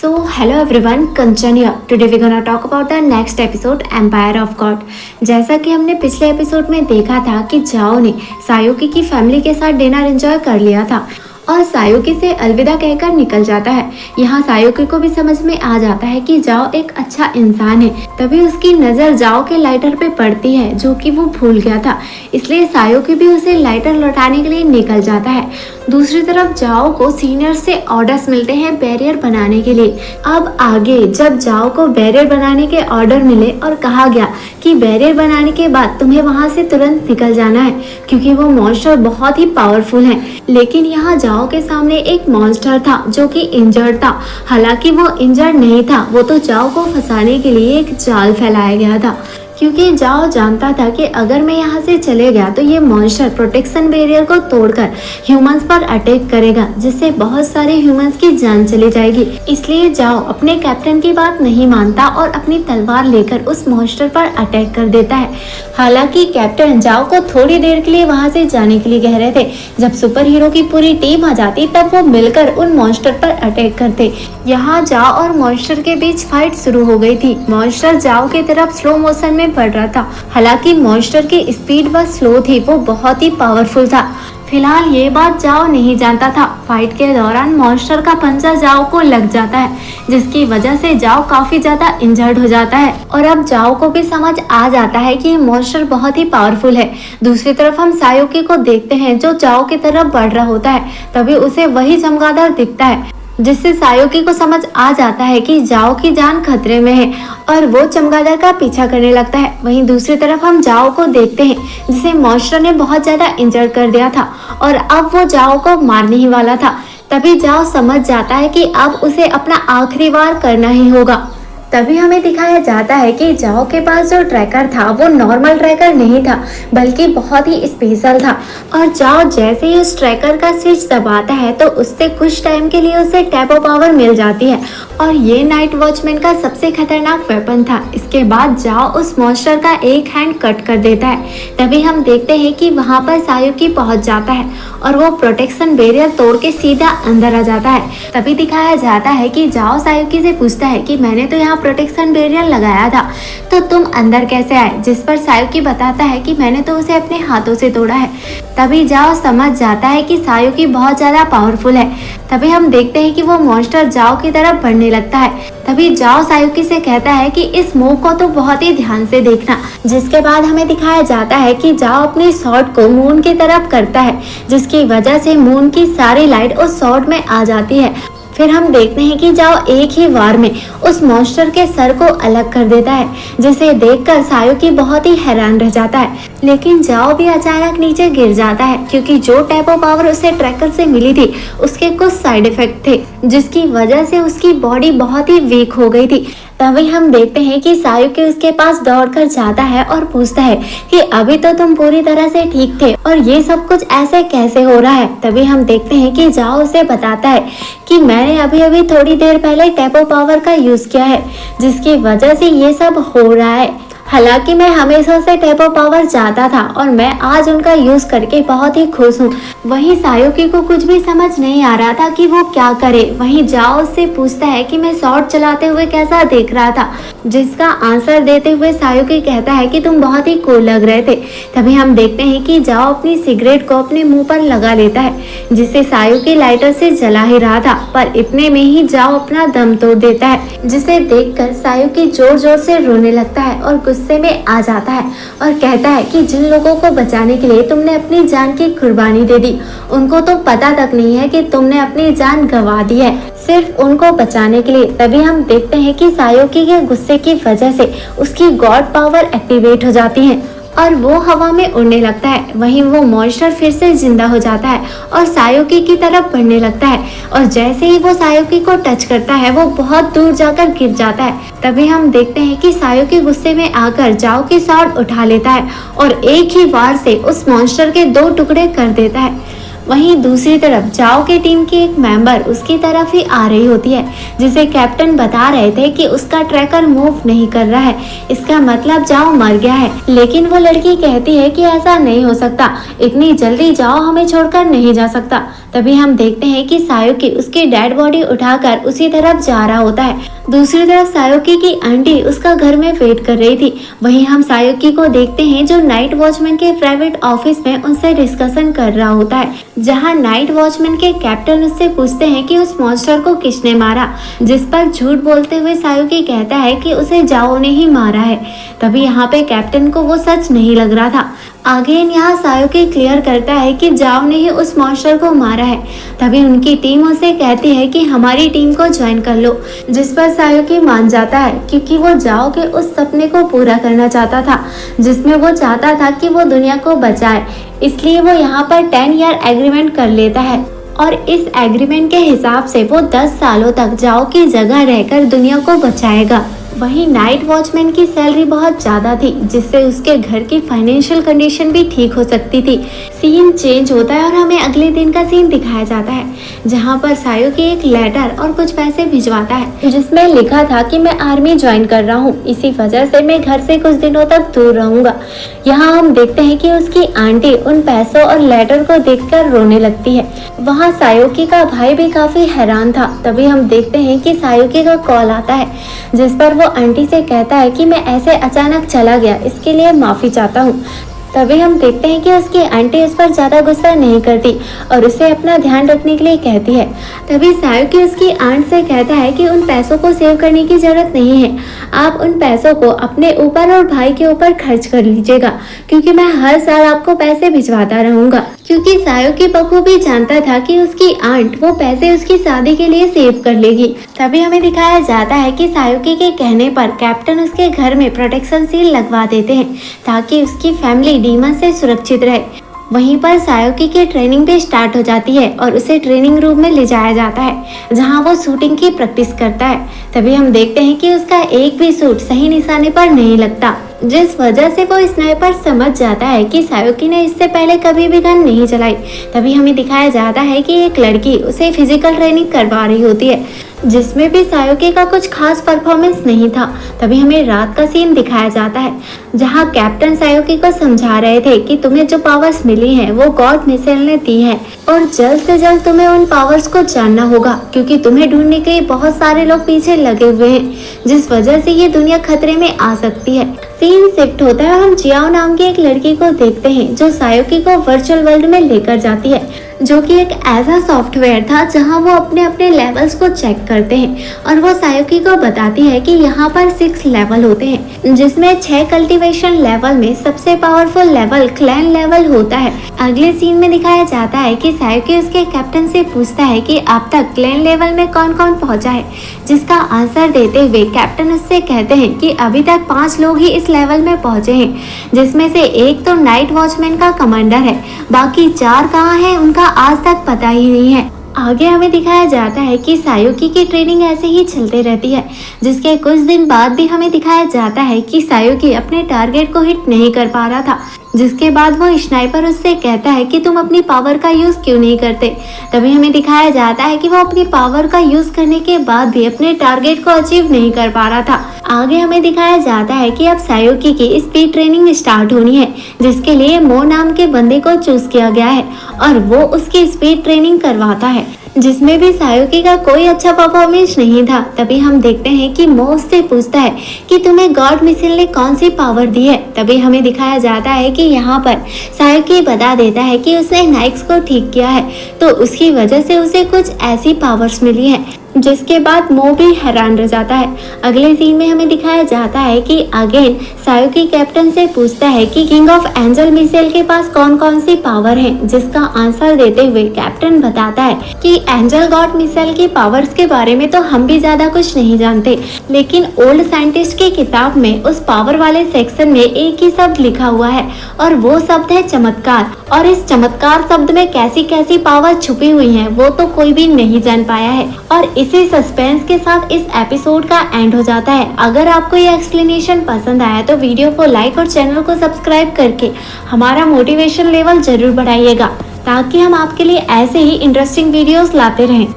So hello everyone, Kanchan here. Today we're gonna talk about the next episode, Empire of God. जैसा कि हमने पिछले episode में देखा था कि जाओ ने सायोकी की फैमिली के साथ डिनर एंजॉय कर लिया था और सायोकी से अलविदा कहकर निकल जाता है। यहाँ सायोकी को भी समझ में आ जाता है कि जाओ एक अच्छा इंसान है। तभी उसकी नज़र जाओ के लाइटर पे पड़ती है जो कि वो भूल गया था, इसलिए सायोकी भी उसे लाइटर लौटाने के लिए निकल जाता है। दूसरी तरफ जाओ को सीनियर से ऑर्डर्स मिलते हैं बैरियर बनाने के लिए। अब आगे जब जाओ को बैरियर बनाने के ऑर्डर मिले और कहा गया कि बैरियर बनाने के बाद तुम्हें वहां से तुरंत निकल जाना है क्योंकि वो मॉन्स्टर बहुत ही पावरफुल है। लेकिन यहाँ जाओ के सामने एक मॉन्स्टर था जो कि इंजर्ड था। हालांकि वो इंजर्ड नहीं था, वो तो जाओ को फंसाने के लिए एक जाल फैलाया गया था क्योंकि जाओ जानता था कि अगर मैं यहाँ से चले गया तो ये मॉन्स्टर प्रोटेक्शन बैरियर को तोड़कर ह्यूमंस पर अटैक करेगा जिससे बहुत सारे ह्यूमंस की जान चली जाएगी। इसलिए जाओ अपने कैप्टन की बात नहीं मानता और अपनी तलवार लेकर उस मॉन्स्टर पर अटैक कर देता है। हालांकि कैप्टन जाओ को थोड़ी देर के लिए वहाँ से जाने के लिए कह रहे थे। जब सुपर हीरो की पूरी टीम आ जाती तब वो मिलकर उन मॉन्स्टर पर अटैक करते। यहाँ जाओ और मॉन्स्टर के बीच फाइट शुरू हो गई थी। मॉन्स्टर जाओ की तरफ स्लो मोशन में बढ़ रहा था। हालांकि मॉन्स्टर की स्पीड बस स्लो थी, वो बहुत ही पावरफुल था। फिलहाल ये बात जाओ नहीं जानता था। फाइट के दौरान मॉन्स्टर का पंजा जाओ को लग जाता है जिसकी वजह से जाओ काफी ज्यादा इंजर्ड हो जाता है और अब जाओ को भी समझ आ जाता है कि ये मॉन्स्टर बहुत ही पावरफुल है। दूसरी तरफ हम सायोकी को देखते हैं जो जाओ की तरफ बढ़ रहा होता है। तभी उसे वही चमगादड़ दिखता है जिससे सायोकी को समझ आ जाता है कि जाओ की जान खतरे में है और वो चमगादड़ का पीछा करने लगता है। वहीं दूसरी तरफ हम जाओ को देखते हैं जिसे मॉन्स्टर ने बहुत ज्यादा इंजर्ड कर दिया था और अब वो जाओ को मारने ही वाला था। तभी जाओ समझ जाता है कि अब उसे अपना आखिरी वार करना ही होगा। तभी हमें दिखाया जाता है कि जाओ के पास जो ट्रैकर था वो नॉर्मल ट्रैकर नहीं था बल्कि बहुत ही स्पेशल था और जाओ जैसे ही उस ट्रैकर का स्विच दबाता है तो उससे कुछ टाइम के लिए उसे टैपो पावर मिल जाती है और ये नाइट वॉचमैन का सबसे खतरनाक वेपन था। इसके बाद जाओ उस मॉन्स्टर का एक हैंड कट कर देता है। तभी हम देखते हैं कि वहाँ पर सायोकी पहुँच जाता है और वो प्रोटेक्शन बैरियर तोड़ के सीधा अंदर आ जाता है। तभी दिखाया जाता है कि जाओ सायोकी से पूछता है कि मैंने तो यहाँ प्रोटेक्शन बैरियर लगाया था तो तुम अंदर कैसे आए, जिस पर सायोकी बताता है कि मैंने तो उसे अपने हाथों से तोड़ा है। तभी जाओ समझ जाता है कि सायोकी बहुत ज्यादा पावरफुल है। तभी हम देखते हैं कि वो मॉन्स्टर जाओ की तरफ बढ़ने लगता है। तभी जाओ सायोकी से कहता है कि इस मूव को तो बहुत ही ध्यान से देखना। जिसके बाद हमें दिखाया जाता है कि जाओ अपने शॉट को मून की तरफ करता है जिसकी वजह से मून की सारी लाइट उस शॉट में आ जाती है। फिर हम देखते हैं कि जाओ एक ही वार में उस मॉन्स्टर के सर को अलग कर देता है जिसे देखकर सायोकी बहुत ही हैरान रह जाता है। लेकिन जाओ भी अचानक नीचे गिर जाता है क्योंकि जो टैपो पावर उसे ट्रैकर से मिली थी उसके कुछ साइड इफेक्ट थे जिसकी वजह से उसकी बॉडी बहुत ही वीक हो गई थी। तभी हम देखते हैं कि सायोकी उसके पास दौड़कर जाता है और पूछता है कि अभी तो तुम पूरी तरह से ठीक थे और ये सब कुछ ऐसे कैसे हो रहा है। तभी हम देखते हैं कि जाओ उसे बताता है कि मैंने अभी अभी थोड़ी देर पहले टैपो पावर का यूज किया है जिसकी वजह से ये सब हो रहा है। हालांकि मैं हमेशा से टैपो पावर चाहता था और मैं आज उनका यूज करके बहुत ही खुश हूँ। वहीं सायोकी को कुछ भी समझ नहीं आ रहा था कि वो क्या करे। वहीं जाओ उससे पूछता है कि मैं शॉट चलाते हुए कैसा देख रहा था, जिसका आंसर देते हुए सायोकी कहता है कि तुम बहुत ही कूल लग रहे थे। तभी हम देखते हैं कि जाओ अपनी सिगरेट को अपने मुंह पर लगा लेता है जिसे सायोकी लाइटर से जला ही रहा था, पर इतने में ही जाओ अपना दम तोड़ देता है जिसे देखकर सायोकी जोर जोर से रोने लगता है और गुस्से में आ जाता है और कहता है कि जिन लोगों को बचाने के लिए तुमने अपनी जान की कुर्बानी दे दी उनको तो पता तक नहीं है कि तुमने अपनी जान गंवा दी है सिर्फ उनको बचाने के लिए। तभी हम देखते हैं कि सायोकी के गुस्से की वजह से उसकी गॉड पावर एक्टिवेट हो जाती है और वो हवा में उड़ने लगता है। वहीं वो मॉन्स्टर फिर से जिंदा हो जाता है और सायोकी की तरफ बढ़ने लगता है और जैसे ही वो सायोकी को टच करता है वो बहुत दूर जाकर गिर जाता है। तभी हम देखते हैं कि सायोकी गुस्से में आकर जाओ की शॉट उठा लेता है और एक ही वार से उस मॉन्स्टर के 2 टुकड़े कर देता है। वहीं दूसरी तरफ जाओ की टीम की एक मेंबर उसकी तरफ ही आ रही होती है, जिसे कैप्टन बता रहे थे कि उसका ट्रैकर मूव नहीं कर रहा है, इसका मतलब जाओ मर गया है। लेकिन वो लड़की कहती है कि ऐसा नहीं हो सकता, इतनी जल्दी जाओ हमें छोड़कर नहीं जा सकता। तभी हम देखते हैं कि सायोकी उसकी डेड बॉडी उठाकर उसी तरफ जा रहा होता है। दूसरी तरफ सायोकी की आंटी उसका घर में वेट कर रही थी। वहीं हम सायोकी को देखते हैं जो नाइट वॉचमैन के प्राइवेट ऑफिस में उनसे डिस्कशन कर रहा होता है, जहां नाइट वॉचमैन के कैप्टन उससे पूछते हैं कि उस मॉन्स्टर को किसने मारा, जिस पर झूठ बोलते हुए सायोकी कहता है कि उसे जाओ ने ही मारा है। तभी यहाँ पे कैप्टन को वो सच नहीं लग रहा था। आगे यहाँ सायोकी क्लियर करता है कि जाओ ने ही उस मॉन्स्टर को मारा है। तभी उनकी टीम उसे कहती है कि हमारी टीम को ज्वाइन कर लो, जिस पर सायोकी मान जाता है क्योंकि वो जाओ के उस सपने को पूरा करना चाहता था जिसमें वो चाहता था कि वो दुनिया को बचाए। इसलिए वो यहाँ पर 10 ईयर एग्रीमेंट कर लेता है और इस एग्रीमेंट के हिसाब से वो 10 सालों तक जाओ की जगह रहकर दुनिया को बचाएगा। वहीं नाइट वॉचमैन की सैलरी बहुत ज़्यादा थी, जिससे उसके घर की फाइनेंशियल कंडीशन भी ठीक हो सकती थी। सीन चेंज होता है और हमें अगले दिन का सीन दिखाया जाता है, जहां पर सायोकी एक लेटर और कुछ पैसे भिजवाता है जिसमें लिखा था कि मैं आर्मी ज्वाइन कर रहा हूँ, इसी वजह से मैं घर से कुछ दिनों तक दूर रहूंगा। यहाँ हम देखते हैं कि उसकी आंटी उन पैसों और लेटर को देखकर रोने लगती है। वहाँ सायोकी का भाई भी काफी हैरान था। तभी हम देखते हैं कि सायोकी का कॉल आता है, जिस पर वो आंटी से कहता है कि मैं ऐसे अचानक चला गया, इसके लिए माफी चाहता हूँ। तभी हम देखते हैं कि उसकी आंटी उस पर ज्यादा गुस्सा नहीं करती और उसे अपना ध्यान रखने के लिए कहती है। तभी सायोकी उसकी आंट से कहता है कि उन पैसों को सेव करने की जरूरत नहीं है, आप उन पैसों को अपने ऊपर और भाई के ऊपर खर्च कर लीजिएगा, क्योंकि मैं हर साल आपको पैसे भिजवाता रहूंगा। क्योंकि सायोकी बखूबी जानता था कि उसकी आंट वो पैसे उसकी शादी के लिए सेव कर लेगी। तभी हमें दिखाया जाता है कि सायोकी के कहने पर कैप्टन उसके घर में प्रोटेक्शन सील लगवा देते हैं ताकि उसकी फैमिली डीमन से सुरक्षित रहे। वहीं पर सायोकी की ट्रेनिंग भी स्टार्ट हो जाती है और उसे ट्रेनिंग रूम में ले जाया जाता है, जहां वो शूटिंग की प्रैक्टिस करता है। तभी हम देखते हैं कि उसका एक भी शूट सही निशाने पर नहीं लगता, जिस वजह से वो स्नाइपर समझ जाता है कि सायोकी ने इससे पहले कभी भी गन नहीं चलाई। तभी हमें दिखाया जाता है कि एक लड़की उसे फिजिकल ट्रेनिंग करवा रही होती है, जिसमें भी सायोकी का कुछ खास परफॉर्मेंस नहीं था। तभी हमें रात का सीन दिखाया जाता है, जहां कैप्टन सायोकी को समझा रहे थे कि तुम्हें जो पावर्स मिली हैं वो गॉड मिसेल ने दी है और जल्द से जल्द तुम्हें उन पावर्स को जानना होगा, क्योंकि तुम्हें ढूंढने के लिए बहुत सारे लोग पीछे लगे हुए हैं, जिस वजह से ये दुनिया खतरे में आ सकती है। सीन शिफ्ट होता है और हम जियाओ नाम की एक लड़की को देखते हैं जो सायोकी को वर्चुअल वर्ल्ड में लेकर जाती है, जो कि एक ऐसा सॉफ्टवेयर था जहां वो अपने अपने लेवल्स को चेक करते हैं और वो सायोकी को बताती है कि यहाँ पर 6 लेवल होते हैं, जिसमें 6 कल्टीवेशन लेवल में सबसे पावरफुल लेवल क्लैन लेवल होता है। अगले सीन में दिखाया जाता है कि सायोकी उसके कैप्टन से पूछता है कि अब तक क्लैन लेवल में कौन कौन पहुंचा है, जिसका आंसर देते हुए कैप्टन उससे कहते हैं कि अभी तक 5 लोग ही इस लेवल में पहुंचे हैं, जिसमें से एक तो नाइट वॉचमैन का कमांडर है, बाकी 4 कहाँ हैं उनका आज तक पता ही नहीं है। आगे हमें दिखाया जाता है कि सायोकी की ट्रेनिंग ऐसे ही चलते रहती है, जिसके कुछ दिन बाद भी हमें दिखाया जाता है कि सायोकी अपने टारगेट को हिट नहीं कर पा रहा था, जिसके बाद वो स्नाइपर उससे कहता है कि तुम अपनी पावर का यूज क्यों नहीं करते। तभी हमें दिखाया जाता है कि वो अपनी पावर का यूज करने के बाद भी अपने टारगेट को अचीव नहीं कर पा रहा था। आगे हमें दिखाया जाता है कि अब सायोकी की स्पीड ट्रेनिंग स्टार्ट होनी है, जिसके लिए मो नाम के बंदे को चूज किया गया है और वो उसकी स्पीड ट्रेनिंग करवाता है, जिसमें भी सायोकी का कोई अच्छा परफॉर्मेंस नहीं था। तभी हम देखते हैं कि मो उससे पूछता है कि तुम्हें गॉड मिसेल ने कौन सी पावर दी है। तभी हमें दिखाया जाता है कि यहाँ पर सायोकी बता देता है कि उसने नाइक्स को ठीक किया है, तो उसकी वजह से उसे कुछ ऐसी पावर्स मिली है, जिसके बाद मो भी हैरान रह जाता है। अगले सीन में हमें दिखाया जाता है कि अगेन सायोकी कैप्टन से पूछता है कि किंग ऑफ एंजल मिसेल के पास कौन कौन सी पावर है, जिसका आंसर देते हुए कैप्टन बताता है कि एंजल गॉड मिसेल की पावर्स के बारे में तो हम भी ज्यादा कुछ नहीं जानते, लेकिन ओल्ड साइंटिस्ट की किताब में उस पावर वाले सेक्शन में एक ही शब्द लिखा हुआ है और वो शब्द है चमत्कार। और इस चमत्कार शब्द में कैसी कैसी पावर छुपी हुई है वो तो कोई भी नहीं जान पाया है। और इसी सस्पेंस के साथ इस एपिसोड का एंड हो जाता है। अगर आपको ये एक्सप्लेनेशन पसंद आया तो वीडियो को लाइक और चैनल को सब्सक्राइब करके हमारा मोटिवेशन लेवल जरूर बढ़ाइएगा। ताकि हम आपके लिए ऐसे ही इंटरेस्टिंग वीडियोस लाते रहें।